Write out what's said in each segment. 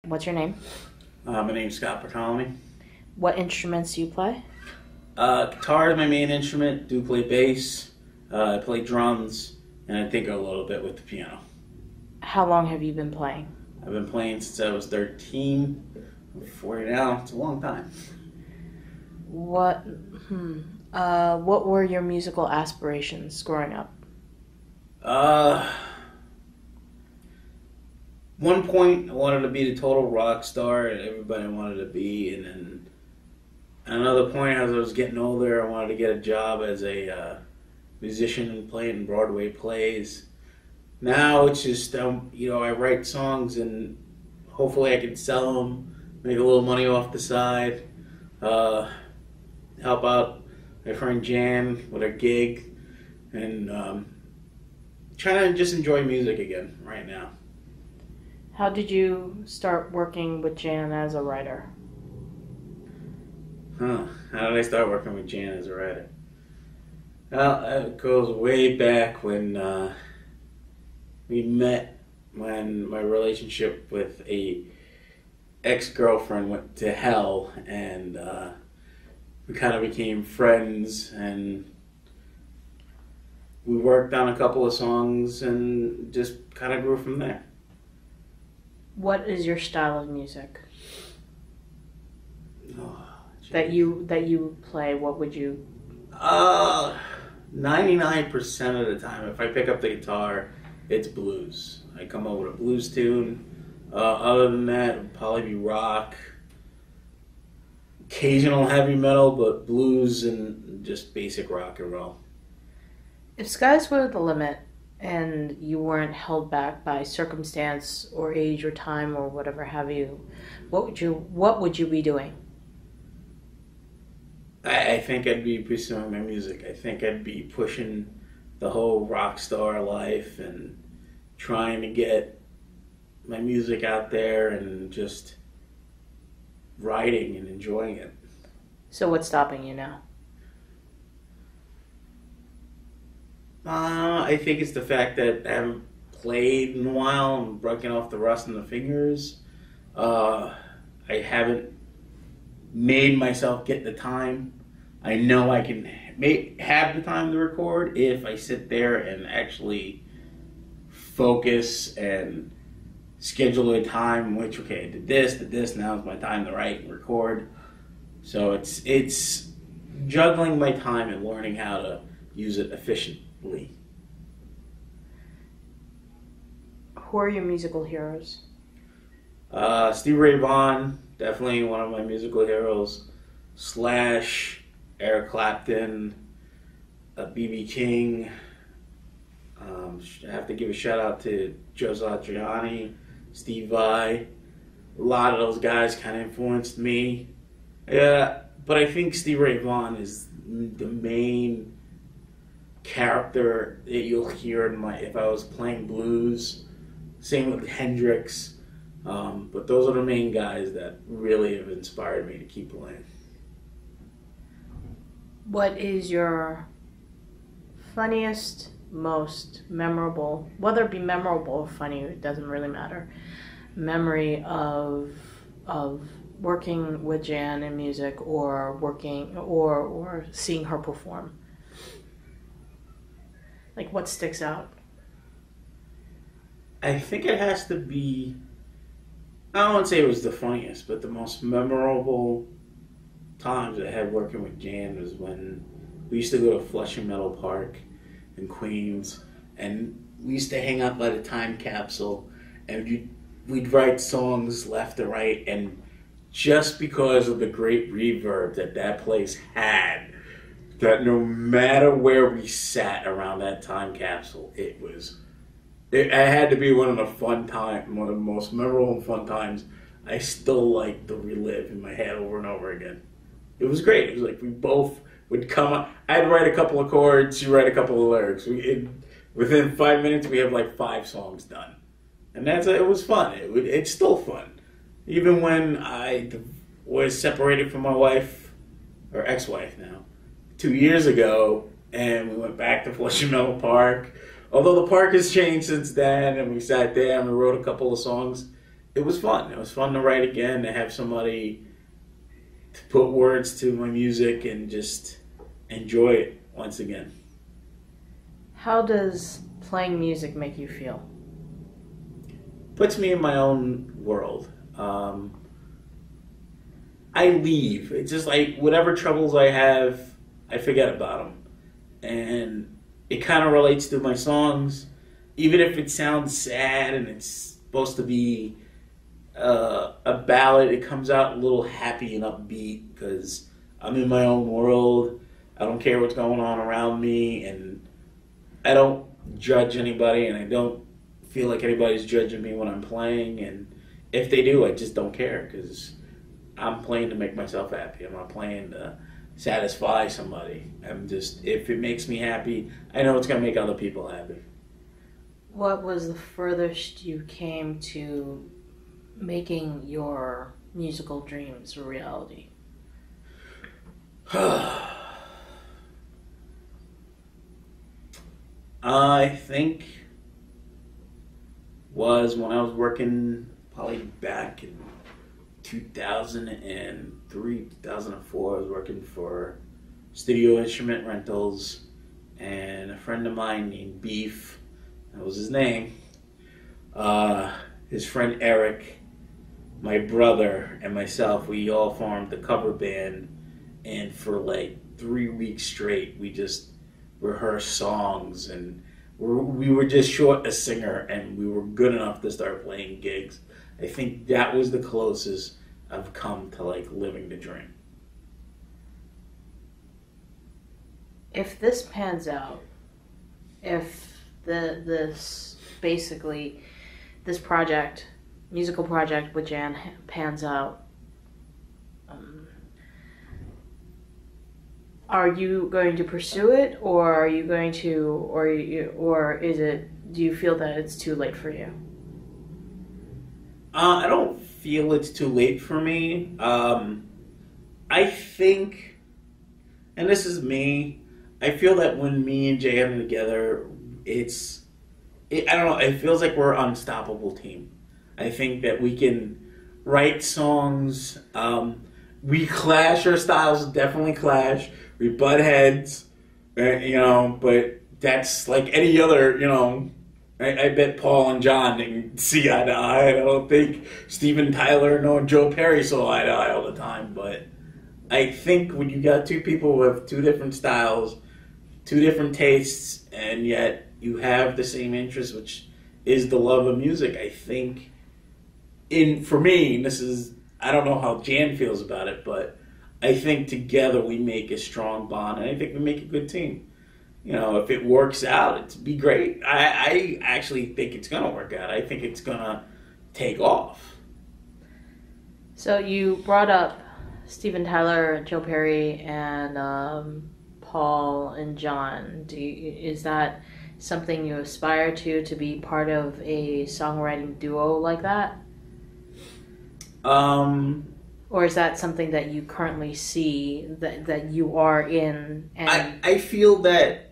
What's your name? My name's Scott Bartolome. What instruments do you play? Guitar is my main instrument. Do play bass. I play drums, and I think a little bit with the piano. How long have you been playing? I've been playing since I was 13. I'm 40 now. It's a long time. What were your musical aspirations growing up? One point I wanted to be the total rock star that everybody wanted to be, and then at another point as I was getting older, I wanted to get a job as a musician and play in Broadway plays. Now it's just I write songs and hopefully I can sell them, make a little money off the side, help out my friend Jan with her gig, and trying to just enjoy music again right now. How did you start working with Jan as a writer? How did I start working with Jan as a writer? Well, it goes way back when we met, when my relationship with a ex-girlfriend went to hell, and we kind of became friends, and we worked on a couple of songs and just kind of grew from there. What is your style of music Oh, that you play? What would you? 99% of the time, if I pick up the guitar, it's blues. I come up with a blues tune. Other than that, it would probably be rock, occasional heavy metal, but blues and just basic rock and roll. If skies were the limit and you weren't held back by circumstance or age or time or whatever have you, what would you be doing? I think I'd be pursuing my music. I think I'd be pushing the whole rock star life and trying to get my music out there and just writing and enjoying it. So what's stopping you now? I think it's the fact that I haven't played in a while and broken off the rust in the fingers. I haven't made myself get the time. I know I can have the time to record if I sit there and actually focus and schedule a time in which, okay, I did this, now is my time to write and record. So it's juggling my time and learning how to use it efficiently. Who are your musical heroes? Stevie Ray Vaughan, definitely one of my musical heroes. Slash, Eric Clapton, B.B. King. I have to give a shout out to Joe Satriani, Steve Vai. A lot of those guys kind of influenced me. Yeah, but I think Stevie Ray Vaughan is the main character that you'll hear in if I was playing blues. Same with Hendrix. But those are the main guys that really have inspired me to keep playing. What is your funniest, most memorable, whether it be memorable or funny, it doesn't really matter, memory of working with Jan in music or working or seeing her perform? Like, what sticks out? I think it has to be, I don't want to say it was the funniest, but the most memorable times I had working with Jan was when we used to go to Flushing Meadow Park in Queens, and we used to hang out by the time capsule, and we'd write songs left and right, and just because of the great reverb that place had, that no matter where we sat around that time capsule, it had to be one of the most memorable and fun times I still like to relive in my head over and over again. It was great. It was like we both would come up. I'd write a couple of chords, she'd write a couple of lyrics. Within 5 minutes, we have like 5 songs done. And it was fun. It's still fun. Even when I was separated from my wife, or ex-wife now, 2 years ago, and we went back to Flushing Meadow Park. Although the park has changed since then, and we sat there and we wrote a couple of songs, it was fun. It was fun to write again, to have somebody to put words to my music and just enjoy it once again. How does playing music make you feel? Puts me in my own world. I leave. It's just like whatever troubles I have, I forget about them. And it kind of relates to my songs. Even if it sounds sad and it's supposed to be a ballad, it comes out a little happy and upbeat because I'm in my own world. I don't care what's going on around me, and I don't judge anybody, and I don't feel like anybody's judging me when I'm playing. And if they do, I just don't care because I'm playing to make myself happy. I'm not playing to satisfy somebody. If it makes me happy, I know it's going to make other people happy. What was the furthest you came to making your musical dreams a reality? I think was when I was working probably back in 2003, 2004. I was working for Studio Instrument Rentals, and a friend of mine named Beef, that was his name, his friend Eric, my brother, and myself, we all formed the cover band, and for like 3 weeks straight, we just rehearsed songs, and we were just short a singer, and we were good enough to start playing gigs. I think that was the closest I've come to like living the dream. If this pans out, if this project, musical project with Jan pans out, are you going to pursue it, or are you going to, or is it? Do you feel that it's too late for you? I don't feel it's too late for me. I think, and this is me, I feel that when me and Jan are together, I don't know, it feels like we're an unstoppable team. I think that we can write songs. We clash, our styles definitely clash. We butt heads, but that's like any other, I bet Paul and John didn't see eye to eye. I don't think Steven Tyler nor Joe Perry saw eye to eye all the time. But I think when you got two people who have two different styles, two different tastes, and yet you have the same interest, which is the love of music, I think, for me, I don't know how Jan feels about it, but I think together we make a strong bond, and I think we make a good team. If it works out, it'd be great. I actually think it's going to work out. I think it's going to take off. So you brought up Steven Tyler, Joe Perry, and Paul and John. Is that something you aspire to be part of a songwriting duo like that? Or is that something that you currently see that you are in? And I feel that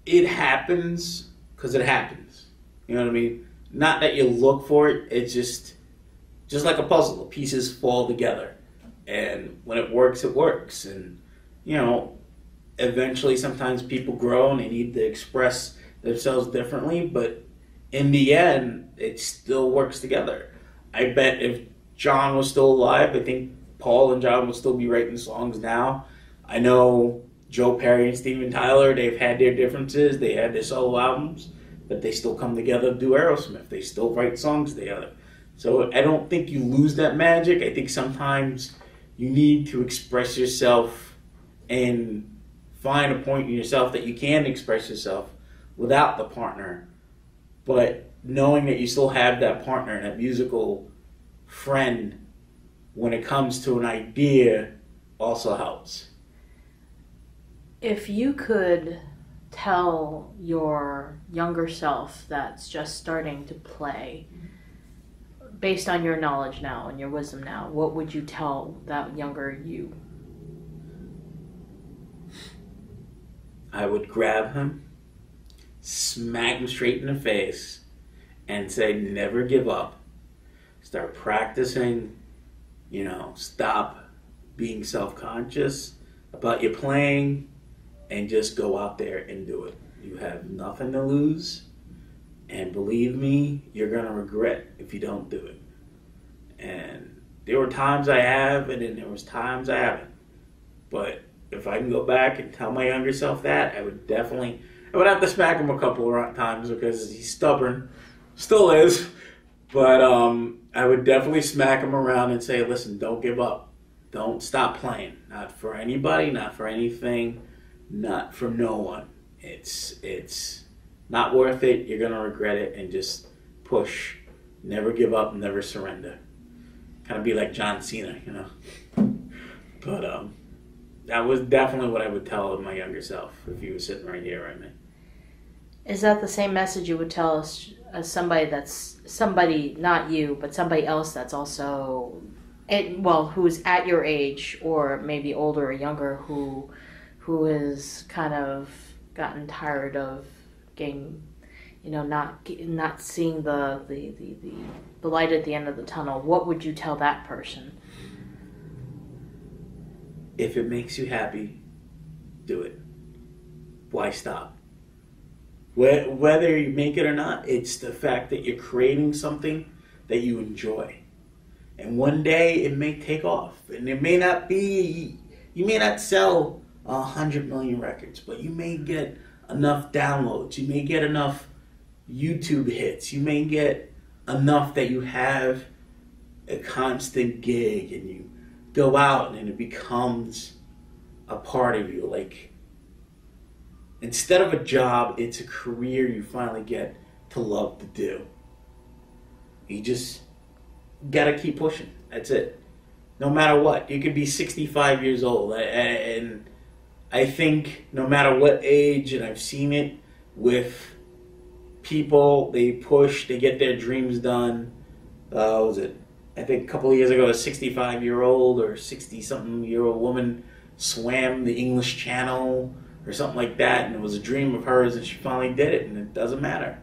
it happens because it happens. You know what I mean? Not that you look for it. It's just like a puzzle. The pieces fall together. And when it works, it works. And, eventually sometimes people grow and they need to express themselves differently. But in the end, it still works together. I bet if John was still alive, I think Paul and John would still be writing songs now. I know Joe Perry and Steven Tyler, they've had their differences. They had their solo albums, but they still come together to do Aerosmith. They still write songs together. So I don't think you lose that magic. I think sometimes you need to express yourself and find a point in yourself that you can express yourself without the partner. But knowing that you still have that partner and that musical friend when it comes to an idea also helps. If you could tell your younger self that's just starting to play, based on your knowledge now and your wisdom now, what would you tell that younger you? I would grab him, smack him straight in the face, and say, never give up, start practicing, stop being self-conscious about your playing, and just go out there and do it. You have nothing to lose, and believe me, you're going to regret if you don't do it. And there were times I have, and then there was times I haven't. But if I can go back and tell my younger self that, I would have to smack him a couple of times because he's stubborn, still is. But I would definitely smack him around and say, listen, don't give up. Don't stop playing. Not for anybody, not for anything, not for no one. It's not worth it. You're going to regret it, and just push. Never give up, never surrender. Kind of be like John Cena, But that was definitely what I would tell my younger self if he was sitting right here right now. Is that the same message you would tell us as somebody, not you, but somebody else that's also, who's at your age or maybe older or younger, who has kind of gotten tired of getting, not seeing the light at the end of the tunnel? What would you tell that person? If it makes you happy, do it. Why stop? Whether you make it or not, it's the fact that you're creating something that you enjoy. And one day it may take off. And it may not be, you may not sell 100 million records, but you may get enough downloads. You may get enough YouTube hits. You may get enough that you have a constant gig and you go out and it becomes a part of you. Like, instead of a job, it's a career you finally get to love to do. You just gotta keep pushing. That's it. No matter what. You could be 65 years old. And I think no matter what age, and I've seen it with people, they push, they get their dreams done. I think a couple of years ago, a 65-year-old or 60-something-year-old woman swam the English Channel or something like that, and it was a dream of hers, and she finally did it, and it doesn't matter.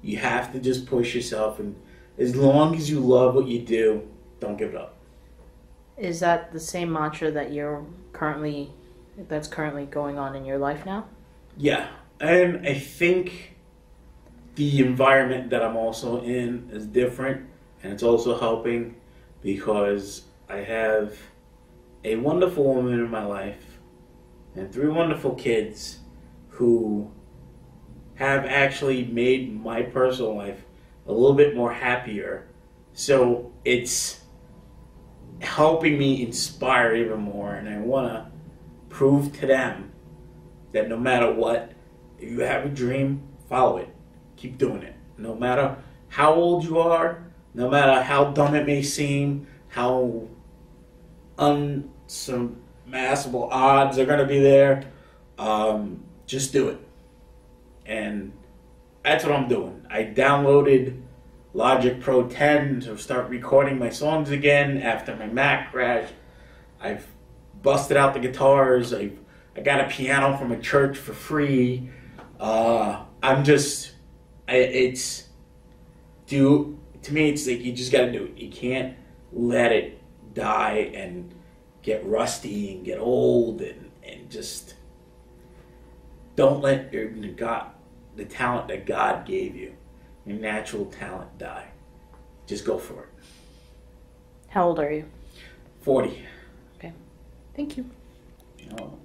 You have to just push yourself, and as long as you love what you do, don't give it up. Is that the same mantra that that's currently going on in your life now? Yeah, and I think the environment that I'm also in is different, and it's also helping because I have a wonderful woman in my life and 3 wonderful kids who have actually made my personal life a little bit more happier. So it's helping me inspire even more, and I want to prove to them that no matter what, if you have a dream, follow it. Keep doing it. No matter how old you are, no matter how dumb it may seem, how unsurmountable odds are going to be there, just do it. And that's what I'm doing. I downloaded Logic Pro 10 to start recording my songs again after my Mac crashed. I've busted out the guitars. I got a piano from a church for free. To me, it's like you just got to do it. You can't let it die and get rusty and get old and just don't let the talent that God gave you, your natural talent, die. Just go for it. How old are you? 40. Okay. Thank you. You know,